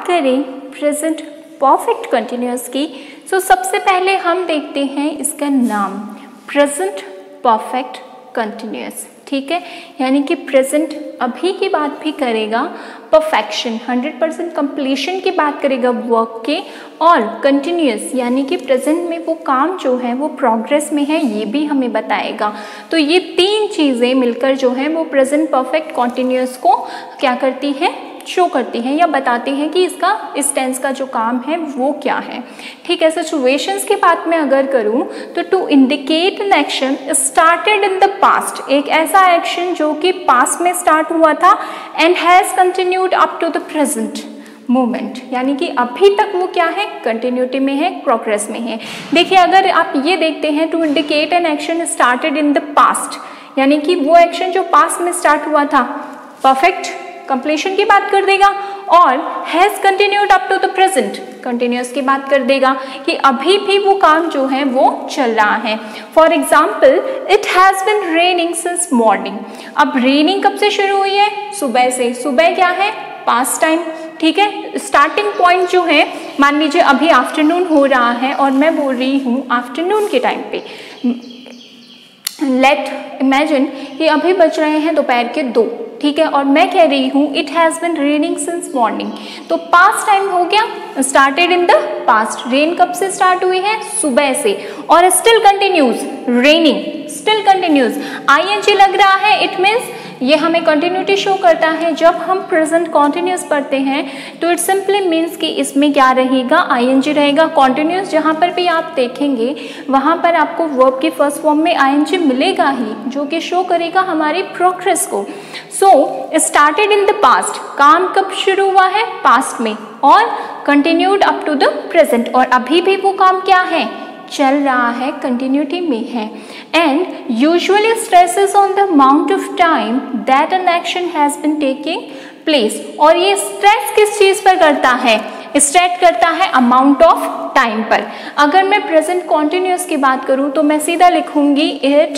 करें present perfect continuous की, तो सबसे पहले हम देखते हैं इसका नाम, प्रेजेंट परफेक्ट कंटिन्यूअस। ठीक है, यानी कि प्रेजेंट अभी की बात भी करेगा, परफेक्शन 100% कंप्लीशन की बात करेगा वर्क के, और कंटिन्यूअस यानी कि प्रेजेंट में वो काम जो है वो प्रोग्रेस में है, ये भी हमें बताएगा। तो ये तीन चीज़ें मिलकर जो है वो प्रेजेंट परफेक्ट कंटिन्यूअस को क्या करती है, शो करती हैं या बताती हैं कि इसका इस टेंस का जो काम है वो क्या है। ठीक है, सिचुएशंस की बात मैं अगर करूं तो to indicate an action started in the past, एक ऐसा एक्शन जो कि पास्ट में स्टार्ट हुआ था and has continued up to the present moment, यानी कि अभी तक वो क्या है, कंटिन्यूटी में है, प्रोग्रेस में है। देखिए अगर आप ये देखते हैं to indicate an action started in the past, यानी कि वो एक्शन जो पास्ट में स्टार्ट हुआ था परफेक्ट कंप्लीशन की बात कर देगा, और has continued up to the present continuous की बात कर देगा कि अभी भी वो काम जो है वो चल रहा है। For example it has been raining since morning, अब रेनिंग कब से शुरू हुई है, सुबह से। सुबह क्या है, पास्ट टाइम। ठीक है, स्टार्टिंग पॉइंट जो है, मान लीजिए अभी आफ्टरनून हो रहा है और मैं बोल रही हूँ आफ्टरनून के टाइम पे, लेट इमेजिन कि अभी बज रहे हैं दोपहर के 2, ठीक है, और मैं कह रही हूँ it has been raining since morning, तो पास्ट टाइम हो गया, started in the past. Rain कब से स्टार्ट हुई है, सुबह से, और still continues, raining still continues. ING लग रहा है, इट मीन्स ये हमें कंटिन्यूटी शो करता है। जब हम प्रेजेंट कॉन्टिन्यूस पढ़ते हैं तो इट सिंपली मीन्स कि इसमें क्या रहेगा, आईएनजी रहेगा। कॉन्टिन्यूस जहाँ पर भी आप देखेंगे वहाँ पर आपको वर्ब की फर्स्ट फॉर्म में आईएनजी मिलेगा ही, जो कि शो करेगा हमारी प्रोग्रेस को। So started in the past, काम कब शुरू हुआ है, पास्ट में, और continued up to the present, और अभी भी वो काम क्या है, चल रहा है, कंटिन्यूटी में है। And usually stresses on the amount of time that an action has been taking place, और ये स्ट्रेस किस चीज पर करता है, स्ट्रेस करता है अमाउंट ऑफ टाइम पर। अगर मैं प्रेजेंट कॉन्टिन्यूअस की बात करूं तो मैं सीधा लिखूंगी इट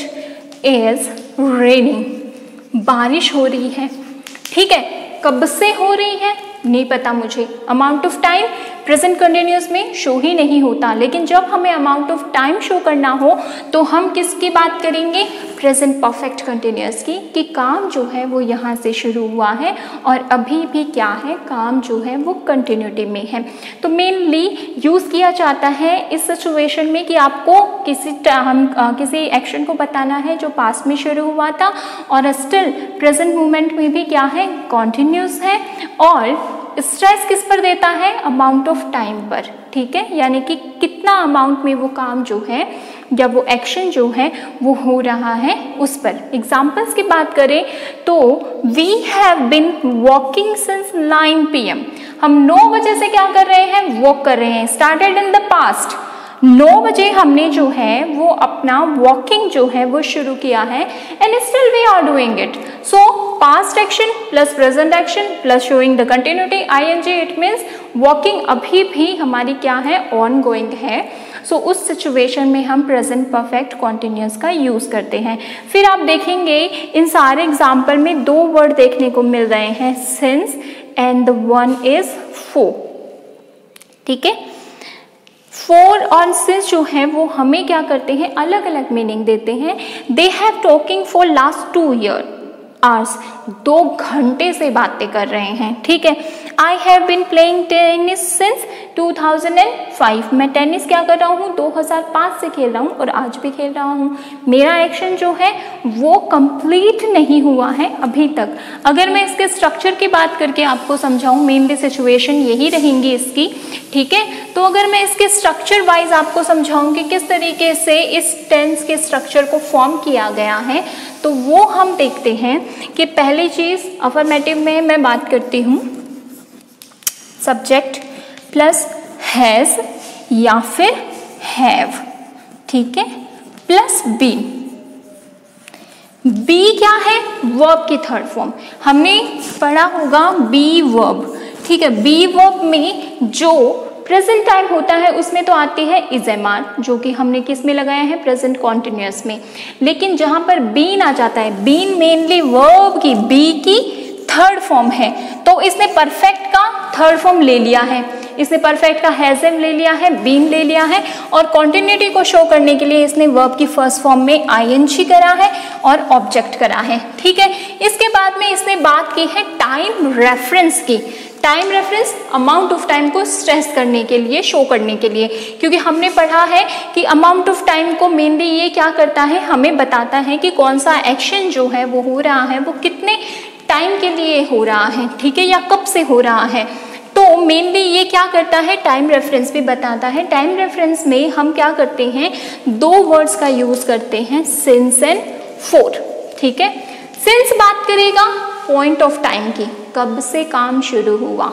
इज रेनिंग, बारिश हो रही है। ठीक है, कब से हो रही है नहीं पता मुझे, amount of time present continuous में शो ही नहीं होता, लेकिन जब हमें अमाउंट ऑफ टाइम शो करना हो तो हम किसकी बात करेंगे, प्रेजेंट परफेक्ट कंटिन्यूअस की, कि काम जो है वो यहाँ से शुरू हुआ है और अभी भी क्या है, काम जो है वो कंटिन्यूटी में है। तो मेनली यूज़ किया जाता है इस सिचुएशन में कि आपको किसी एक्शन को बताना है जो पास्ट में शुरू हुआ था और स्टिल प्रेजेंट मोमेंट में भी क्या है, कॉन्टिन्यूस है, और स्ट्रेस किस पर देता है, अमाउंट ऑफ टाइम पर। ठीक है, यानी कि कितना अमाउंट में वो काम जो है या वो एक्शन जो है वो हो रहा है उस पर। एग्जाम्पल्स की बात करें तो we have been walking since 9 PM, हम 9 बजे से क्या कर रहे हैं, वॉक कर रहे हैं। स्टार्टेड इन द पास्ट, 9 बजे हमने जो है वो अपना वॉकिंग जो है वो शुरू किया है, and still we are doing it. So past action plus present action plus showing the continuity ING, it means walking अभी भी हमारी क्या है, ऑन गोइंग है। सो उस सिचुएशन में हम प्रेजेंट परफेक्ट कॉन्टिन्यूअस का यूज़ करते हैं। फिर आप देखेंगे इन सारे एग्जाम्पल में 2 वर्ड देखने को मिल रहे हैं, since and the one is for. ठीक है, फॉर और सिंस जो है वो हमें क्या करते हैं, अलग अलग मीनिंग देते हैं। They have talking for last 2 hours, 2 घंटे से बातें कर रहे हैं। ठीक है, I have been playing tennis since 2005, मैं टेनिस क्या कर रहा हूँ, 2005 से खेल रहा हूँ और आज भी खेल रहा हूँ। मेरा एक्शन जो है वो कंप्लीट नहीं हुआ है अभी तक। अगर मैं इसके स्ट्रक्चर की बात करके आपको समझाऊँ, मेनली सिचुएशन यही रहेंगी इसकी। ठीक है, तो अगर मैं इसके स्ट्रक्चर वाइज आपको समझाऊँ कि किस तरीके से इस टेंस के स्ट्रक्चर को फॉर्म किया गया है, तो वो हम देखते हैं कि पहली चीज़ अफर्मेटिव में मैं बात करती हूँ, सब्जेक्ट प्लस हैज़ या फिर हैव। ठीक है, प्लस बी। बी क्या है, वर्ब की थर्ड फॉर्म, हमने पढ़ा होगा बी वर्ब। ठीक है, बी वर्ब में जो प्रेजेंट टाइम होता है उसमें तो आती है इज एम आर, जो कि हमने किस में लगाया है, प्रेजेंट कॉन्टिन्यूअस में। लेकिन जहां पर बीन आ जाता है, बीन मेनली वर्ब की, बी की थर्ड फॉर्म है, तो इसने परफेक्ट का थर्ड फॉर्म ले लिया है, इसने परफेक्ट का हैज हैव ले लिया है, बीन ले लिया है, और कॉन्टिन्यूटी को शो करने के लिए इसने वर्ब की फर्स्ट फॉर्म में आईएनजी करा है और ऑब्जेक्ट करा है, ठीक है। इसके बाद में इसने बात की है टाइम रेफरेंस की। Time reference amount of time को स्ट्रेस करने के लिए, शो करने के लिए, क्योंकि हमने पढ़ा है कि अमाउंट ऑफ टाइम को मेनली ये क्या करता है, हमें बताता है कि कौन सा एक्शन जो है वो हो रहा है वो कितने टाइम के लिए हो रहा है, ठीक है, या कब से हो रहा है। तो मेनली ये क्या करता है, टाइम रेफरेंस भी बताता है। टाइम रेफरेंस में हम क्या करते हैं, दो वर्ड्स का यूज करते हैं, सिंस एंड फॉर, ठीक है। सिंस बात करेगा पॉइंट ऑफ टाइम की, कब से काम शुरू हुआ,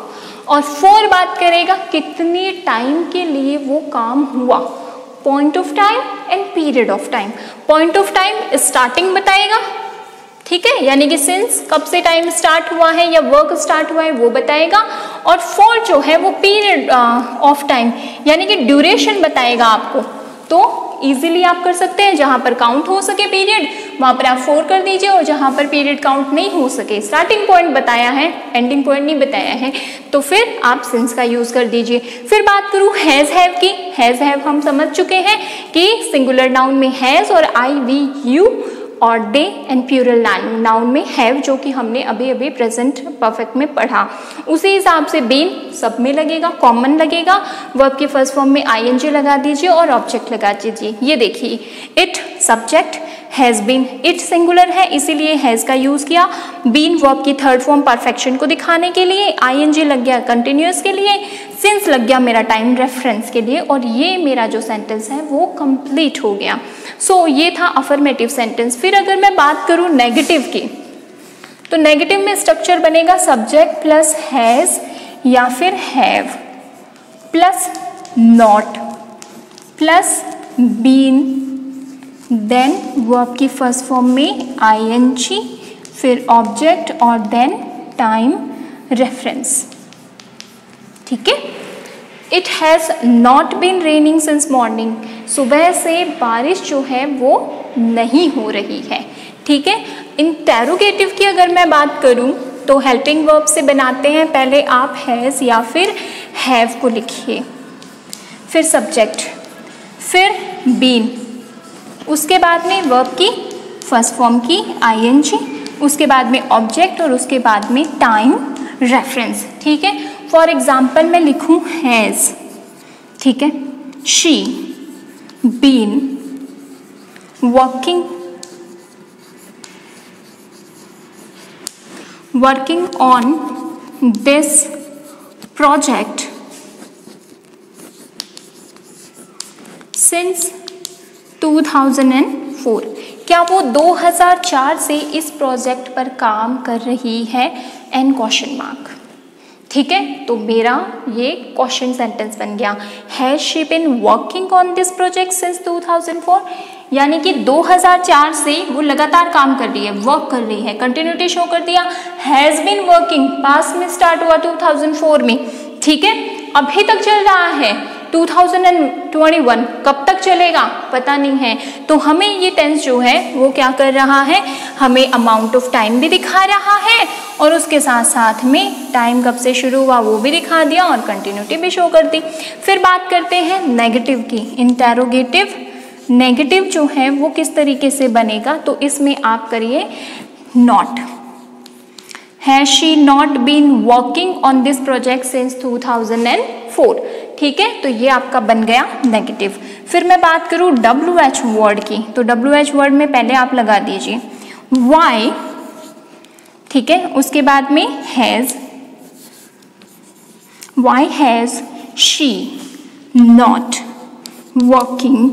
और फॉर बात करेगा कितने टाइम के लिए वो काम हुआ, point of time and period of time. Point of time starting बताएगा, ठीक है, यानी कि सिंस कब से टाइम स्टार्ट हुआ है या वर्क स्टार्ट हुआ है वो बताएगा, और फॉर जो है वो पीरियड ऑफ टाइम यानी कि ड्यूरेशन बताएगा आपको। तो इजीली आप कर सकते हैं, जहां पर काउंट हो सके पीरियड वहां पर आप फॉर कर दीजिए, और जहां पर पीरियड काउंट नहीं हो सके, स्टार्टिंग पॉइंट बताया है, एंडिंग पॉइंट नहीं बताया है, तो फिर आप सिंस का यूज कर दीजिए। फिर बात करूं हैज हैव की। हैज हैव हम समझ चुके हैं कि सिंगुलर नाउन में हैज और आई, वी, यू और दे, एंड प्लूरल नाउन में हैव, जो कि हमने अभी अभी प्रेजेंट परफेक्ट में पढ़ा। उसी हिसाब से बीन सब में लगेगा, कॉमन लगेगा, वर्ब के फर्स्ट फॉर्म में आईएनजी लगा दीजिए और ऑब्जेक्ट लगा दीजिए। ये देखिए, it subject, has been, it singular है इसीलिए हैज का यूज किया, बीन वर्ब की थर्ड फॉर्म परफेक्शन को दिखाने के लिए, आईएनजी लग गया कंटिन्यूअस के लिए, सिंस लग गया मेरा टाइम रेफरेंस के लिए, और ये मेरा जो सेंटेंस है वो कंप्लीट हो गया। सो ये था अफर्मेटिव सेंटेंस। फिर अगर मैं बात करूं नेगेटिव की, तो नेगेटिव में स्ट्रक्चर बनेगा सब्जेक्ट प्लस हैज या फिर have plus not plus been, then verb की फर्स्ट फॉर्म में आईएनजी, फिर ऑब्जेक्ट और देन टाइम रेफरेंस, ठीक है। It has not been raining since morning, सुबह से बारिश जो है वो नहीं हो रही है, ठीक है। इंटेरोगेटिव की अगर मैं बात करूं तो हेल्पिंग वर्ब से बनाते हैं, पहले आप हैज़ या फिर हैव को लिखिए, फिर सब्जेक्ट, फिर बीन, उसके बाद में वर्ब की फर्स्ट फॉर्म की आईएनजी, उसके बाद में ऑब्जेक्ट और उसके बाद में टाइम रेफरेंस, ठीक है। फॉर एग्जाम्पल मैं लिखूं हैज़, ठीक है, she been working on this project since 2004। क्या वो 2004 से इस प्रोजेक्ट पर काम कर रही है, एंड क्वेश्चन मार्क, ठीक है। तो मेरा ये क्वेश्चन सेंटेंस बन गया, has she been working on this project since 2004, यानी कि 2004 से वो लगातार काम कर रही है, वर्क कर रही है, कंटिन्यूटी शो कर दिया। हैज बीन वर्किंग पास्ट में स्टार्ट हुआ 2004 में, ठीक है, अभी तक चल रहा है 2021, कब तक चलेगा पता नहीं है। तो हमें ये टेंस जो है वो क्या कर रहा है, हमें अमाउंट ऑफ टाइम भी दिखा रहा है, और उसके साथ साथ में टाइम कब से शुरू हुआ वो भी दिखा दिया, और कंटिन्यूटी भी शो कर दी। फिर बात करते हैं नेगेटिव की, इंटेरोगेटिव। नेगेटिव जो है वो किस तरीके से बनेगा, तो इसमें आप करिए not, has she not been working on this project since 2004, ठीक है। तो ये आपका बन गया नेगेटिव। फिर मैं बात करूं WH वर्ड की, तो WH वर्ड में पहले आप लगा दीजिए वाई, ठीक है, उसके बाद में has, why has she not working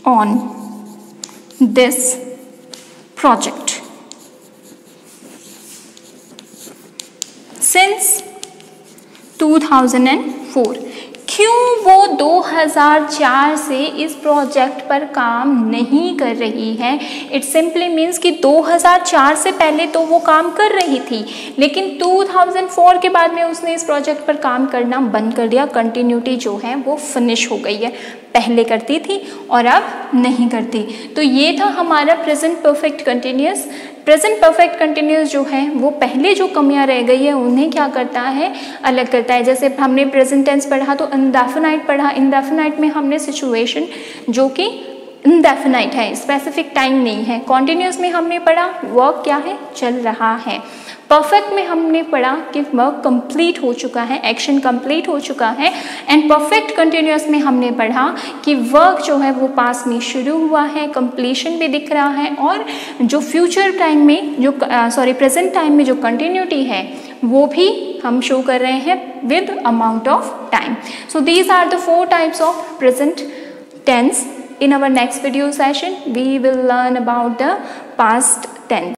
on this project since 2004। क्यों वो 2004 से इस प्रोजेक्ट पर काम नहीं कर रही है? इट सिंपली मीन्स कि 2004 से पहले तो वो काम कर रही थी, लेकिन 2004 के बाद में उसने इस प्रोजेक्ट पर काम करना बंद कर दिया। कंटिन्यूटी जो है वो फिनिश हो गई है, पहले करती थी और अब नहीं करती। तो ये था हमारा present perfect continuous. Present perfect continuous जो है वो पहले जो कमियां रह गई है उन्हें क्या करता है, अलग करता है। जैसे हमने प्रेजेंट टेंस पढ़ा तो इंडेफिनाइट पढ़ा। इंडेफिनाइट में हमने सिचुएशन जो कि इंडेफिनाइट है, स्पेसिफिक टाइम नहीं है। कॉन्टिन्यूअस में हमने पढ़ा वर्क क्या है, चल रहा है। परफेक्ट में हमने पढ़ा कि वर्क कंप्लीट हो चुका है, एक्शन कंप्लीट हो चुका है। एंड परफेक्ट कंटिन्यूअस में हमने पढ़ा कि वर्क जो है वो पास में शुरू हुआ है, कंप्लीशन भी दिख रहा है, और जो फ्यूचर टाइम में जो प्रेजेंट टाइम में जो कंटिन्यूटी है वो भी हम शो कर रहे हैं with amount of time. So these are the 4 types of present tense. In our next video session, we will learn about the past tense.